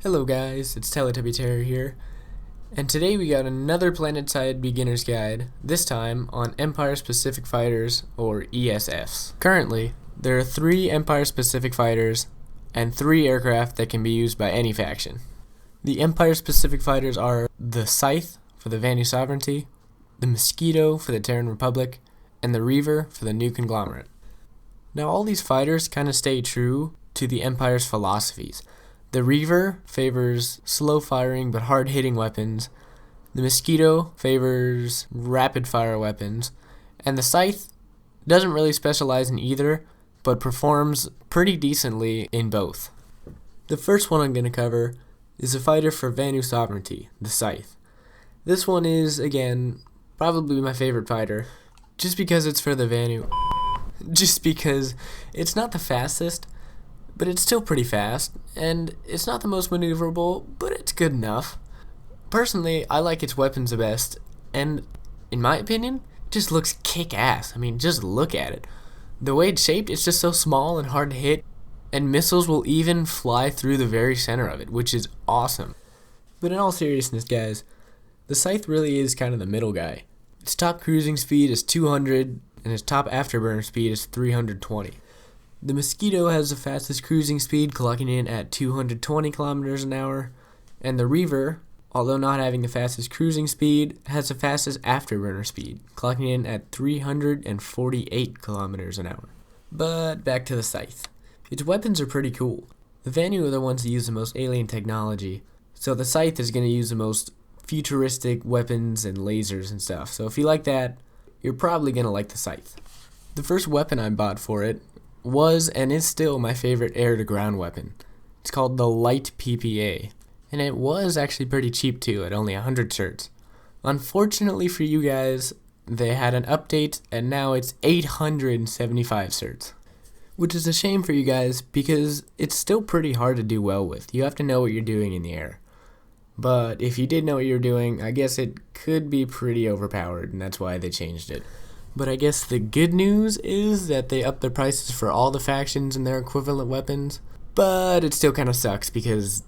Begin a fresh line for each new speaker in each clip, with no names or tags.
Hello guys, it's Teletubby here, and today we got another Planetside beginner's guide, this time on Empire Specific Fighters, or ESFs. Currently, there are 3 Empire Specific Fighters and 3 aircraft that can be used by any faction. The Empire Specific Fighters are the Scythe for the Vanu Sovereignty, the Mosquito for the Terran Republic, and the Reaver for the New Conglomerate. Now all these fighters kind of stay true to the Empire's philosophies. The Reaver favors slow-firing but hard-hitting weapons, the Mosquito favors rapid-fire weapons, and the Scythe doesn't really specialize in either, but performs pretty decently in both. The first one I'm going to cover is a fighter for Vanu Sovereignty, the Scythe. This one is, again, probably my favorite fighter, just because it's for the Vanu. Just because it's not the fastest, but it's still pretty fast, and it's not the most maneuverable, but it's good enough. Personally, I like its weapons the best, and in my opinion, it just looks kick-ass. I mean, just look at it. The way it's shaped, it's just so small and hard to hit, and missiles will even fly through the very center of it, which is awesome. But in all seriousness, guys, the Scythe really is kind of the middle guy. Its top cruising speed is 200, and its top afterburner speed is 320. The Mosquito has the fastest cruising speed, clocking in at 220 kilometers an hour, and the Reaver, although not having the fastest cruising speed, has the fastest afterburner speed, clocking in at 348 kilometers an hour. But back to the Scythe. Its weapons are pretty cool. The Vanu are the ones that use the most alien technology, so the Scythe is going to use the most futuristic weapons and lasers and stuff. So if you like that, you're probably going to like the Scythe. The first weapon I bought for it was and is still my favorite air-to-ground weapon. It's called the Light PPA, and it was actually pretty cheap too, at only 100 certs. Unfortunately for you guys, they had an update, and now it's 875 certs. Which is a shame for you guys, because it's still pretty hard to do well with. You have to know what you're doing in the air. But if you did know what you were doing, I guess it could be pretty overpowered, and that's why they changed it. But I guess the good news is that they upped the prices for all the factions and their equivalent weapons. But it still kind of sucks because,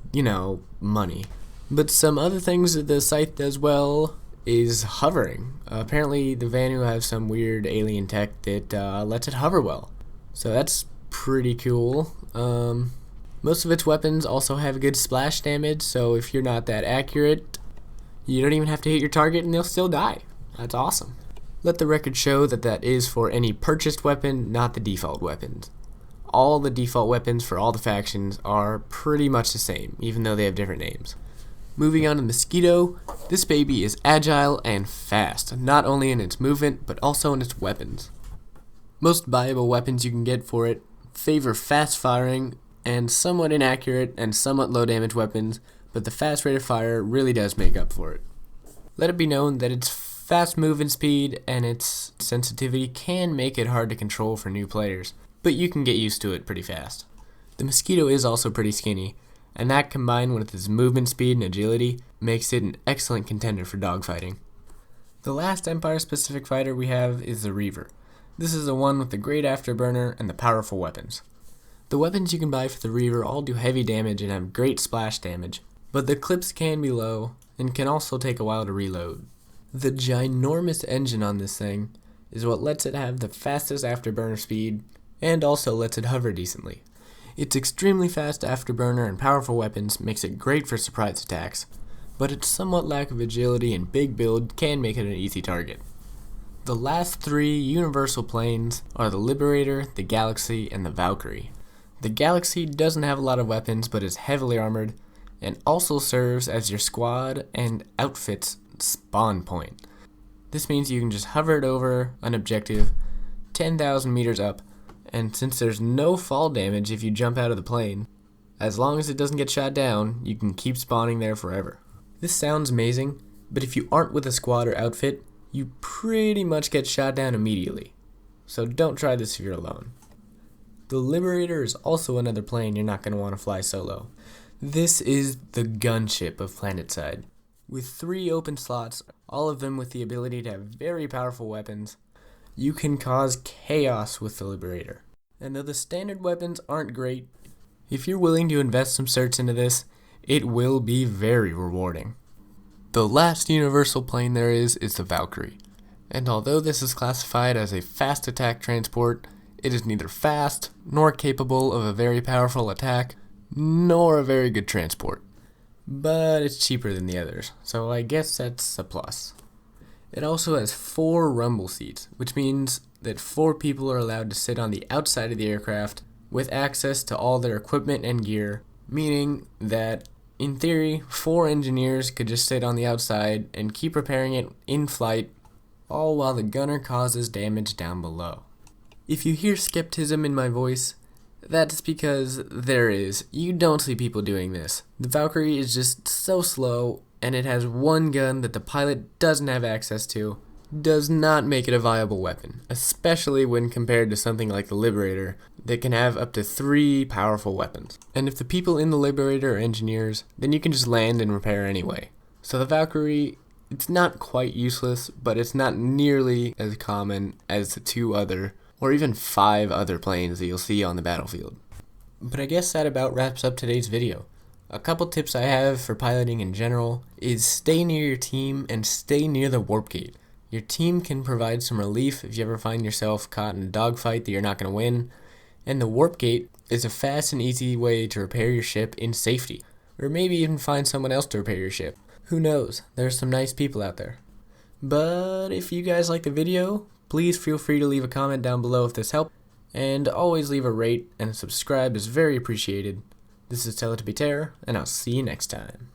money. But some other things that the Scythe does well is hovering. Apparently the Vanu have some weird alien tech that lets it hover well. So that's pretty cool. Most of its weapons also have good splash damage, so if you're not that accurate, you don't even have to hit your target and they'll still die. That's awesome. Let the record show that that is for any purchased weapon, not the default weapons. All the default weapons for all the factions are pretty much the same, even though they have different names. Moving on to Mosquito, this baby is agile and fast, not only in its movement, but also in its weapons. Most viable weapons you can get for it favor fast firing and somewhat inaccurate and somewhat low damage weapons, but the fast rate of fire really does make up for it. Let it be known that its fast movement speed and its sensitivity can make it hard to control for new players, but you can get used to it pretty fast. The Mosquito is also pretty skinny, and that combined with its movement speed and agility makes it an excellent contender for dogfighting. The last Empire-specific fighter we have is the Reaver. This is the one with the great afterburner and the powerful weapons. The weapons you can buy for the Reaver all do heavy damage and have great splash damage, but the clips can be low and can also take a while to reload. The ginormous engine on this thing is what lets it have the fastest afterburner speed and also lets it hover decently. Its extremely fast afterburner and powerful weapons makes it great for surprise attacks, but its somewhat lack of agility and big build can make it an easy target. The last 3 universal planes are the Liberator, the Galaxy, and the Valkyrie. The Galaxy doesn't have a lot of weapons but is heavily armored and also serves as your squad and outfit's spawn point. This means you can just hover it over an objective 10,000 meters up, and since there's no fall damage if you jump out of the plane, as long as it doesn't get shot down, you can keep spawning there forever. This sounds amazing, but if you aren't with a squad or outfit, you pretty much get shot down immediately. So don't try this if you're alone. The Liberator is also another plane you're not going to want to fly solo. This is the gunship of Planetside. With 3 open slots, all of them with the ability to have very powerful weapons, you can cause chaos with the Liberator. And though the standard weapons aren't great, if you're willing to invest some certs into this, it will be very rewarding. The last universal plane there is the Valkyrie, and although this is classified as a fast attack transport, it is neither fast nor capable of a very powerful attack, nor a very good transport. But it's cheaper than the others, so I guess that's a plus. It also has 4 rumble seats, which means that 4 people are allowed to sit on the outside of the aircraft with access to all their equipment and gear, meaning that, in theory, 4 engineers could just sit on the outside and keep repairing it in flight, all while the gunner causes damage down below. If you hear skepticism in my voice, that's because there is. You don't see people doing this. The Valkyrie is just so slow, and it has 1 gun that the pilot doesn't have access to. Does not make it a viable weapon, especially when compared to something like the Liberator that can have up to 3 powerful weapons. And if the people in the Liberator are engineers, then you can just land and repair anyway. So the Valkyrie, it's not quite useless, but it's not nearly as common as the 2 other, or even 5 other planes that you'll see on the battlefield. But I guess that about wraps up today's video. A couple tips I have for piloting in general is stay near your team and stay near the warp gate. Your team can provide some relief if you ever find yourself caught in a dogfight that you're not going to win, and the warp gate is a fast and easy way to repair your ship in safety, or maybe even find someone else to repair your ship. Who knows, there's some nice people out there. But if you guys like the video, please feel free to leave a comment down below if this helped, and always leave a rate and subscribe is very appreciated. This is Teletubby Terror, and I'll see you next time.